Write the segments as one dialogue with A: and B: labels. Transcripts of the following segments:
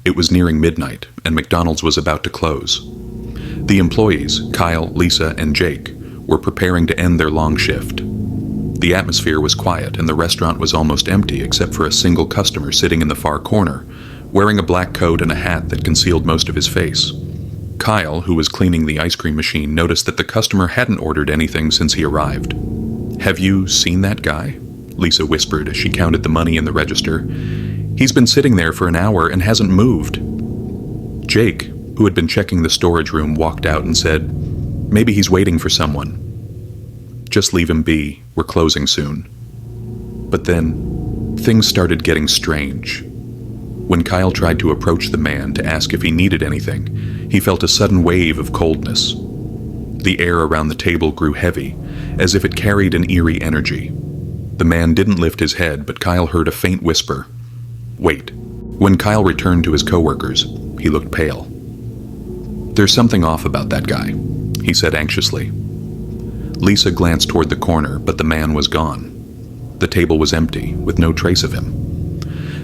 A: It was nearing midnight, and McDonald's was about to close. The employees, Kyle, Lisa, and Jake, were preparing to end their long shift. The atmosphere was quiet, and the restaurant was almost empty except for a single customer sitting in the far corner, wearing a black coat and a hat that concealed most of his face. Kyle, who was cleaning the ice cream machine, noticed that the customer hadn't ordered anything since he arrived. "Have you seen that guy?" Lisa whispered as she counted the money in the register. "He's been sitting there for an hour and hasn't moved." Jake, who had been checking the storage room, walked out and said, "Maybe he's waiting for someone." "Just leave him be. We're closing soon." But then, things started getting strange. When Kyle tried to approach the man to ask if he needed anything, he felt a sudden wave of coldness. The air around the table grew heavy, as if it carried an eerie energy. The man didn't lift his head, but Kyle heard a faint whisper, "Wait." When Kyle returned to his coworkers, he looked pale. "There's something off about that guy," he said anxiously. Lisa glanced toward the corner, but the man was gone. The table was empty, with no trace of him.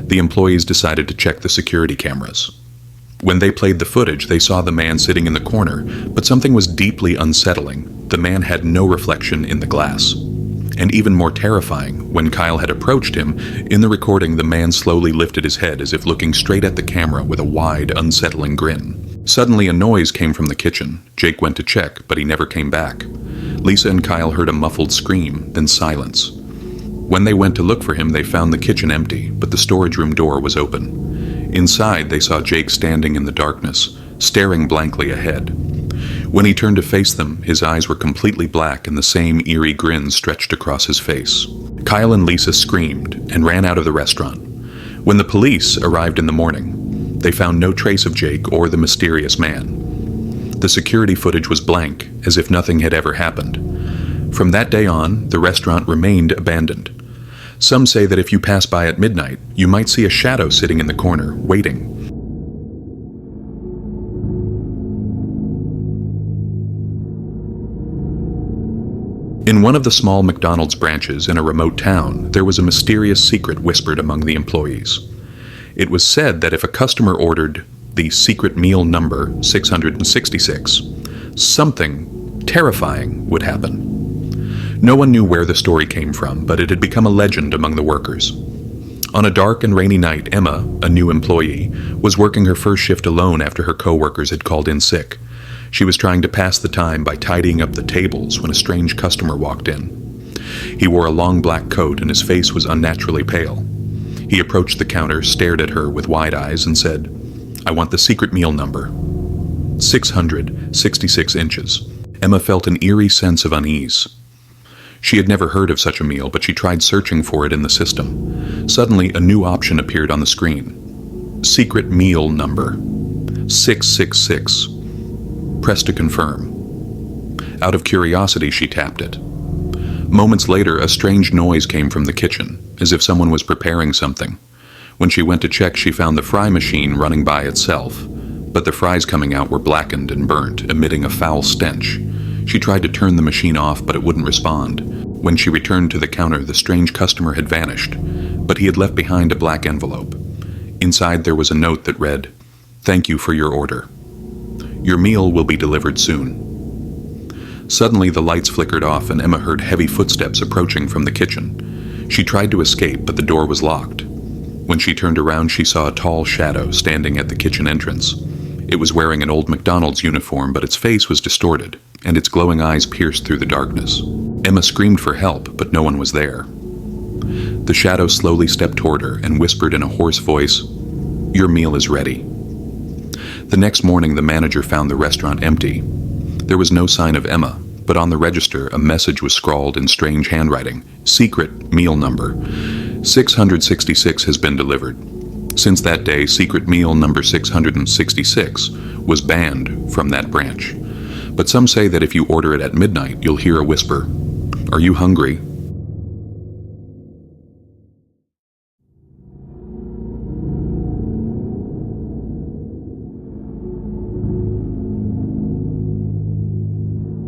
A: The employees decided to check the security cameras. When they played the footage, they saw the man sitting in the corner, but something was deeply unsettling. The man had no reflection in the glass. And even more terrifying, when Kyle had approached him, in the recording the man slowly lifted his head as if looking straight at the camera with a wide, unsettling grin. Suddenly a noise came from the kitchen. Jake went to check, but he never came back. Lisa and Kyle heard a muffled scream, then silence. When they went to look for him, they found the kitchen empty, but the storage room door was open. Inside, they saw Jake standing in the darkness, staring blankly ahead. When he turned to face them, his eyes were completely black and the same eerie grin stretched across his face. Kyle and Lisa screamed and ran out of the restaurant. When the police arrived in the morning, they found no trace of Jake or the mysterious man. The security footage was blank, as if nothing had ever happened. From that day on, the restaurant remained abandoned. Some say that if you pass by at midnight, you might see a shadow sitting in the corner, waiting. In one of the small McDonald's branches in a remote town, there was a mysterious secret whispered among the employees. It was said that if a customer ordered the secret meal number 666, something terrifying would happen. No one knew where the story came from, but it had become a legend among the workers. On a dark and rainy night, Emma, a new employee, was working her first shift alone after her coworkers had called in sick. She was trying to pass the time by tidying up the tables when a strange customer walked in. He wore a long black coat and his face was unnaturally pale. He approached the counter, stared at her with wide eyes, and said, "I want the secret meal number." 666 inches. Emma felt an eerie sense of unease. She had never heard of such a meal, but she tried searching for it in the system. Suddenly, a new option appeared on the screen. Secret meal number 666. Press to confirm. Out of curiosity, she tapped it. Moments later, a strange noise came from the kitchen, as if someone was preparing something. When she went to check, she found the fry machine running by itself, but the fries coming out were blackened and burnt, emitting a foul stench. She tried to turn the machine off, but it wouldn't respond. When she returned to the counter, the strange customer had vanished, but he had left behind a black envelope. Inside there was a note that read, "Thank you for your order. Your meal will be delivered soon." Suddenly the lights flickered off and Emma heard heavy footsteps approaching from the kitchen. She tried to escape, but the door was locked. When she turned around, she saw a tall shadow standing at the kitchen entrance. It was wearing an old McDonald's uniform, but its face was distorted, and its glowing eyes pierced through the darkness. Emma screamed for help, but no one was there. The shadow slowly stepped toward her and whispered in a hoarse voice, "Your meal is ready." The next morning, the manager found the restaurant empty. There was no sign of Emma, but on the register, a message was scrawled in strange handwriting, "Secret meal number 666 has been delivered." Since that day, secret meal number 666 was banned from that branch. But some say that if you order it at midnight, you'll hear a whisper, "Are you hungry?"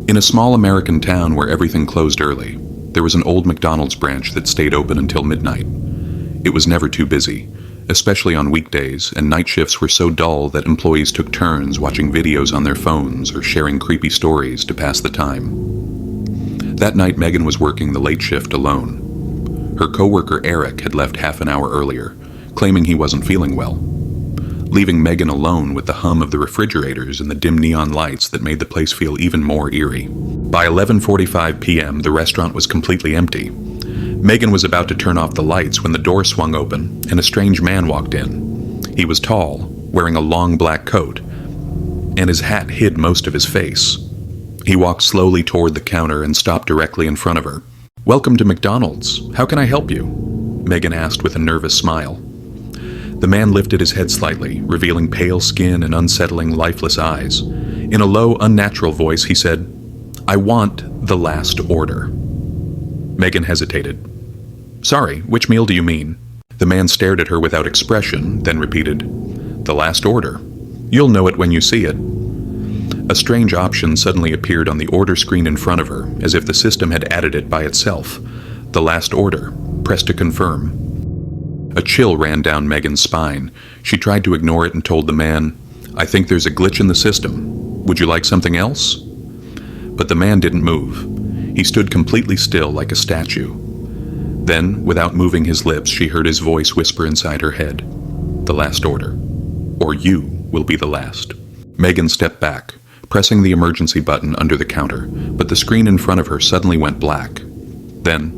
A: In a small American town where everything closed early, there was an old McDonald's branch that stayed open until midnight. It was never too busy, especially on weekdays, and night shifts were so dull that employees took turns watching videos on their phones or sharing creepy stories to pass the time. That night, Megan was working the late shift alone. Her coworker Eric had left half an hour earlier, claiming he wasn't feeling well, leaving Megan alone with the hum of the refrigerators and the dim neon lights that made the place feel even more eerie. By 11:45 p.m., the restaurant was completely empty. Megan was about to turn off the lights when the door swung open and a strange man walked in. He was tall, wearing a long black coat, and his hat hid most of his face. He walked slowly toward the counter and stopped directly in front of her. "Welcome to McDonald's. How can I help you?" Megan asked with a nervous smile. The man lifted his head slightly, revealing pale skin and unsettling, lifeless eyes. In a low, unnatural voice, he said, "I want the last order." Megan hesitated. "Sorry, which meal do you mean?" The man stared at her without expression, then repeated, "The last order. You'll know it when you see it." A strange option suddenly appeared on the order screen in front of her, as if the system had added it by itself. "The last order. Press to confirm." A chill ran down Megan's spine. She tried to ignore it and told the man, "I think there's a glitch in the system. Would you like something else?" But the man didn't move. He stood completely still like a statue. Then, without moving his lips, she heard his voice whisper inside her head, "The last order. Or you will be the last." Megan stepped back, pressing the emergency button under the counter, but the screen in front of her suddenly went black. Then,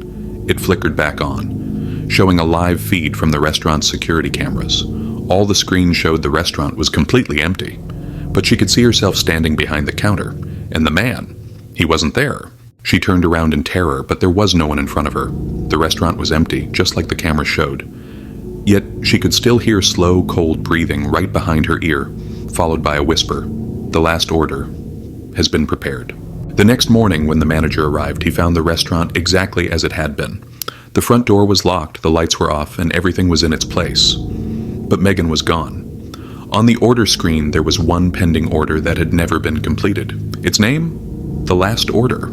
A: it flickered back on, showing a live feed from the restaurant's security cameras. All the screen showed the restaurant was completely empty, but she could see herself standing behind the counter, and the man, he wasn't there. She turned around in terror, but there was no one in front of her. The restaurant was empty, just like the camera showed. Yet, she could still hear slow, cold breathing right behind her ear, followed by a whisper, "The last order has been prepared." The next morning, when the manager arrived, he found the restaurant exactly as it had been. The front door was locked, the lights were off, and everything was in its place. But Megan was gone. On the order screen, there was one pending order that had never been completed. Its name? The Last Order.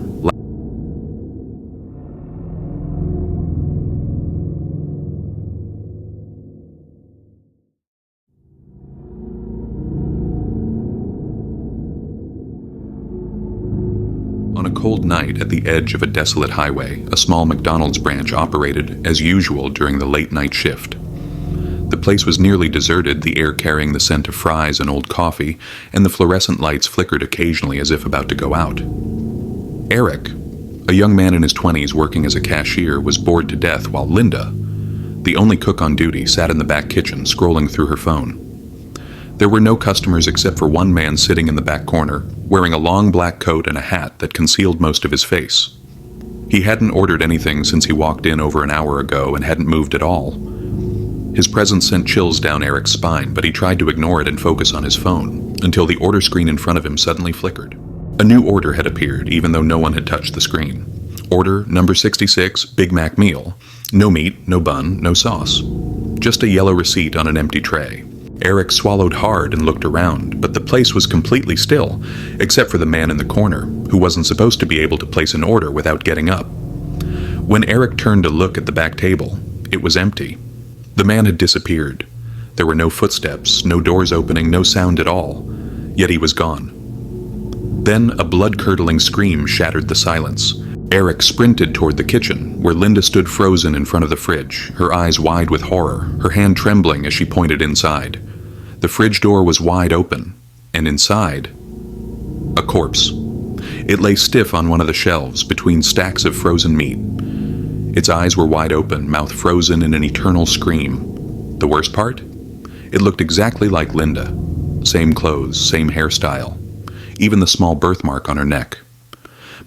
A: On a cold night at the edge of a desolate highway, a small McDonald's branch operated as usual during the late night shift. The place was nearly deserted, the air carrying the scent of fries and old coffee, and the fluorescent lights flickered occasionally as if about to go out. Eric, a young man in his 20s working as a cashier, was bored to death while Linda, the only cook on duty, sat in the back kitchen scrolling through her phone. There were no customers except for one man sitting in the back corner, wearing a long black coat and a hat that concealed most of his face. He hadn't ordered anything since he walked in over an hour ago and hadn't moved at all. His presence sent chills down Eric's spine, but he tried to ignore it and focus on his phone, until the order screen in front of him suddenly flickered. A new order had appeared, even though no one had touched the screen. Order number 66, Big Mac meal. No meat, no bun, no sauce. Just a yellow receipt on an empty tray. Eric swallowed hard and looked around, but the place was completely still, except for the man in the corner, who wasn't supposed to be able to place an order without getting up. When Eric turned to look at the back table, it was empty. The man had disappeared. There were no footsteps, no doors opening, no sound at all, yet he was gone. Then a blood-curdling scream shattered the silence. Eric sprinted toward the kitchen, where Linda stood frozen in front of the fridge, her eyes wide with horror, her hand trembling as she pointed inside. The fridge door was wide open, and inside, a corpse. It lay stiff on one of the shelves, between stacks of frozen meat. Its eyes were wide open, mouth frozen in an eternal scream. The worst part? It looked exactly like Linda. Same clothes, same hairstyle, even the small birthmark on her neck.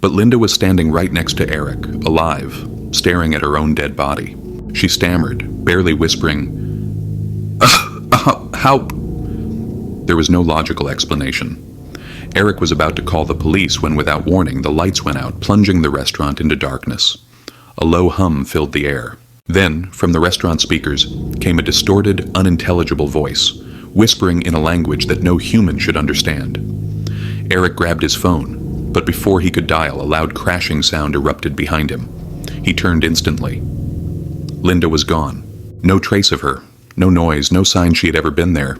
A: But Linda was standing right next to Eric, alive, staring at her own dead body. She stammered, barely whispering, "How?" There was no logical explanation. Eric was about to call the police when, without warning, the lights went out, plunging the restaurant into darkness. A low hum filled the air. Then, from the restaurant speakers, came a distorted, unintelligible voice, whispering in a language that no human should understand. Eric grabbed his phone, but before he could dial, a loud crashing sound erupted behind him. He turned instantly. Linda was gone. No trace of her. No noise, no sign she had ever been there.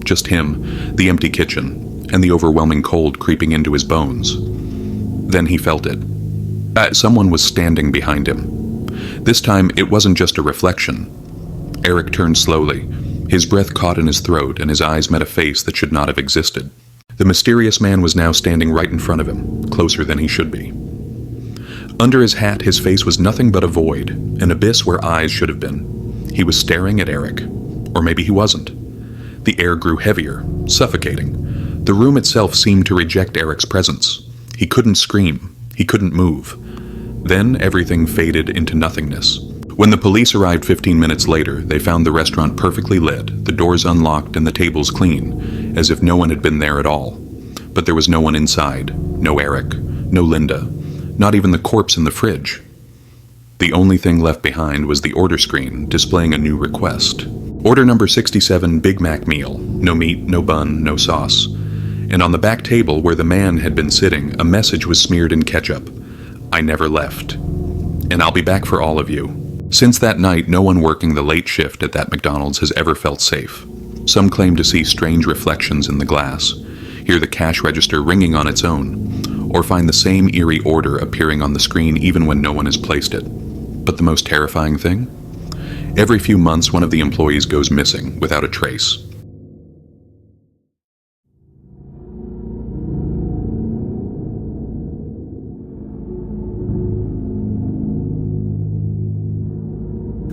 A: Just him, the empty kitchen, and the overwhelming cold creeping into his bones. Then he felt it. Someone was standing behind him. This time, it wasn't just a reflection. Eric turned slowly. His breath caught in his throat, and his eyes met a face that should not have existed. The mysterious man was now standing right in front of him, closer than he should be. Under his hat, his face was nothing but a void, an abyss where eyes should have been. He was staring at Eric. Or maybe he wasn't. The air grew heavier, suffocating. The room itself seemed to reject Eric's presence. He couldn't scream. He couldn't move. Then everything faded into nothingness. When the police arrived 15 minutes later, they found the restaurant perfectly lit, the doors unlocked and the tables clean, as if no one had been there at all. But there was no one inside. No Eric. No Linda. Not even the corpse in the fridge. The only thing left behind was the order screen, displaying a new request. Order number 67, Big Mac meal. No meat, no bun, no sauce. And on the back table where the man had been sitting, a message was smeared in ketchup. I never left. And I'll be back for all of you. Since that night, no one working the late shift at that McDonald's has ever felt safe. Some claim to see strange reflections in the glass, hear the cash register ringing on its own, or find the same eerie order appearing on the screen even when no one has placed it. But the most terrifying thing? Every few months, one of the employees goes missing without a trace.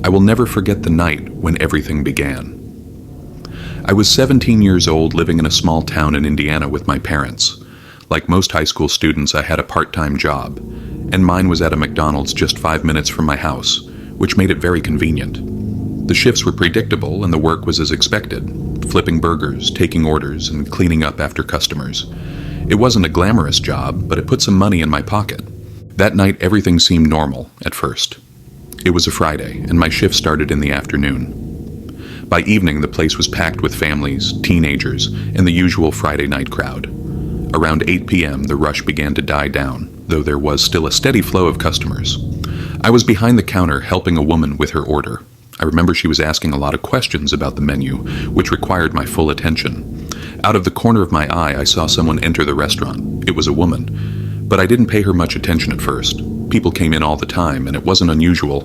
A: I will never forget the night when everything began. I was 17 years old, living in a small town in Indiana with my parents. Like most high school students, I had a part-time job, and mine was at a McDonald's just 5 minutes from my house, which made it very convenient. The shifts were predictable and the work was as expected, flipping burgers, taking orders, and cleaning up after customers. It wasn't a glamorous job, but it put some money in my pocket. That night, everything seemed normal at first. It was a Friday, and my shift started in the afternoon. By evening, the place was packed with families, teenagers, and the usual Friday night crowd. Around 8 p.m., the rush began to die down, though there was still a steady flow of customers. I was behind the counter helping a woman with her order. I remember she was asking a lot of questions about the menu, which required my full attention. Out of the corner of my eye, I saw someone enter the restaurant. It was a woman, but I didn't pay her much attention at first. People came in all the time, and it wasn't unusual.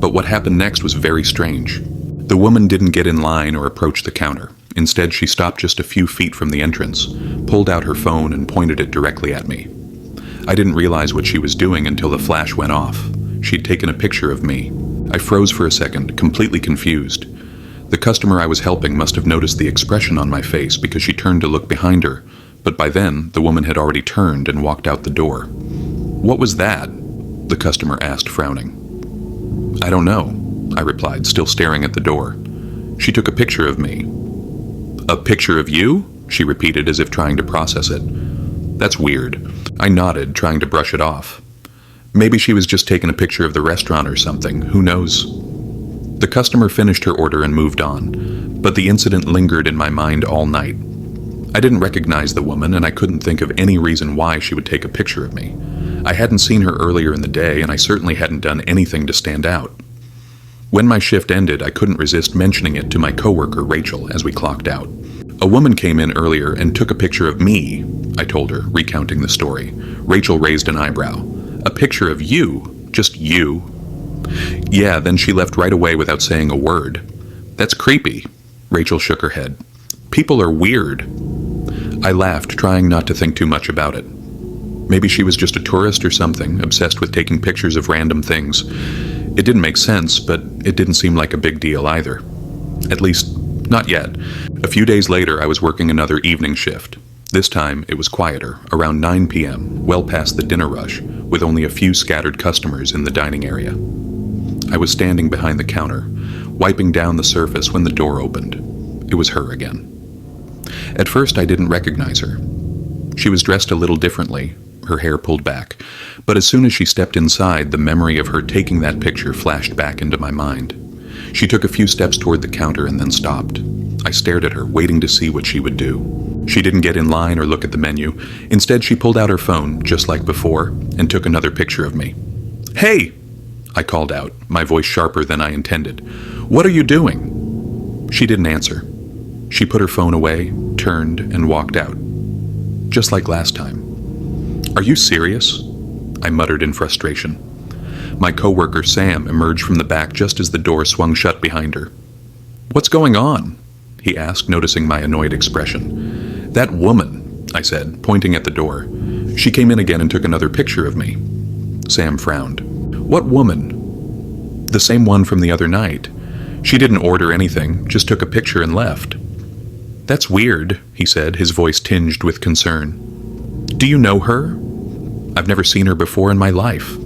A: But what happened next was very strange. The woman didn't get in line or approach the counter. Instead, she stopped just a few feet from the entrance, pulled out her phone and pointed it directly at me. I didn't realize what she was doing until the flash went off. She'd taken a picture of me. I froze for a second, completely confused. The customer I was helping must have noticed the expression on my face because she turned to look behind her, but by then, the woman had already turned and walked out the door. "What was that?" the customer asked, frowning. "I don't know," I replied, still staring at the door. "She took a picture of me." "A picture of you?" she repeated as if trying to process it. "That's weird." I nodded, trying to brush it off. Maybe she was just taking a picture of the restaurant or something, who knows? The customer finished her order and moved on, but the incident lingered in my mind all night. I didn't recognize the woman, and I couldn't think of any reason why she would take a picture of me. I hadn't seen her earlier in the day, and I certainly hadn't done anything to stand out. When my shift ended, I couldn't resist mentioning it to my coworker, Rachel, as we clocked out. "A woman came in earlier and took a picture of me," I told her, recounting the story. Rachel raised an eyebrow. "A picture of you? Just you?" "Yeah, then she left right away without saying a word." "That's creepy." Rachel shook her head. "People are weird." I laughed, trying not to think too much about it. Maybe she was just a tourist or something, obsessed with taking pictures of random things. It didn't make sense, but it didn't seem like a big deal either. At least, not yet. A few days later, I was working another evening shift. This time, it was quieter, around 9 p.m., well past the dinner rush, with only a few scattered customers in the dining area. I was standing behind the counter, wiping down the surface when the door opened. It was her again. At first, I didn't recognize her. She was dressed a little differently, her hair pulled back, but as soon as she stepped inside, the memory of her taking that picture flashed back into my mind. She took a few steps toward the counter and then stopped. I stared at her, waiting to see what she would do. She didn't get in line or look at the menu. Instead, she pulled out her phone, just like before, and took another picture of me. "Hey!" I called out, my voice sharper than I intended. "What are you doing?" She didn't answer. She put her phone away, turned, and walked out. Just like last time. "Are you serious?" I muttered in frustration. My coworker Sam emerged from the back just as the door swung shut behind her. "What's going on?" he asked, noticing my annoyed expression. "That woman," I said, pointing at the door. "She came in again and took another picture of me." Sam frowned. "What woman?" "The same one from the other night. She didn't order anything, just took a picture and left." "That's weird," he said, his voice tinged with concern. "Do you know her?" "I've never seen her before in my life."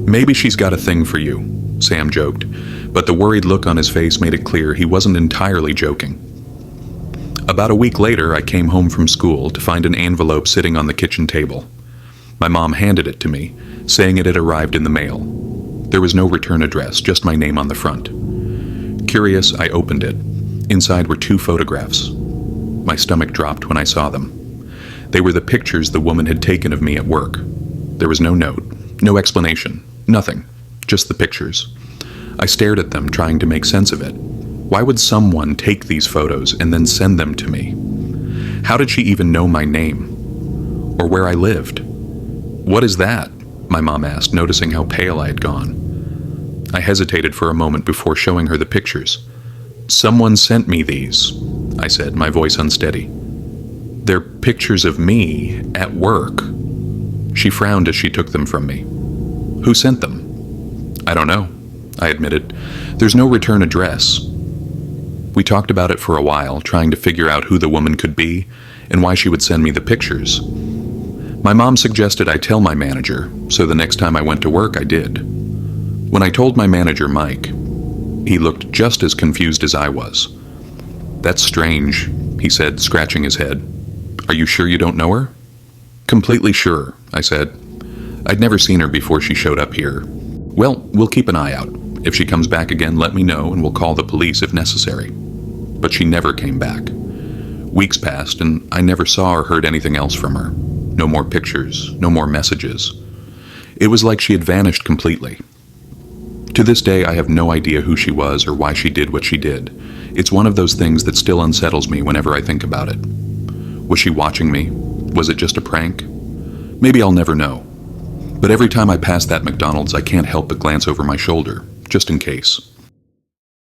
A: "Maybe she's got a thing for you," Sam joked, but the worried look on his face made it clear he wasn't entirely joking. About a week later, I came home from school to find an envelope sitting on the kitchen table. My mom handed it to me, saying it had arrived in the mail. There was no return address, just my name on the front. Curious, I opened it. Inside were 2 photographs. My stomach dropped when I saw them. They were the pictures the woman had taken of me at work. There was no note, no explanation, nothing, just the pictures. I stared at them, trying to make sense of it. Why would someone take these photos and then send them to me? How did she even know my name? Or where I lived? "What is that?" my mom asked, noticing how pale I had gone. I hesitated for a moment before showing her the pictures. "Someone sent me these," I said, my voice unsteady. "They're pictures of me at work." She frowned as she took them from me. "Who sent them?" "I don't know," I admitted. "There's no return address." We talked about it for a while, trying to figure out who the woman could be and why she would send me the pictures. My mom suggested I tell my manager, so the next time I went to work I did. When I told my manager, Mike, he looked just as confused as I was. "That's strange," he said, scratching his head. "Are you sure you don't know her?" "Completely sure," I said. "I'd never seen her before she showed up here." "Well, we'll keep an eye out. If she comes back again, let me know and we'll call the police if necessary." But she never came back. Weeks passed and I never saw or heard anything else from her. No more pictures, no more messages. It was like she had vanished completely. To this day, I have no idea who she was or why she did what she did. It's one of those things that still unsettles me whenever I think about it. Was she watching me? Was it just a prank? Maybe I'll never know. But every time I pass that McDonald's, I can't help but glance over my shoulder, just in case.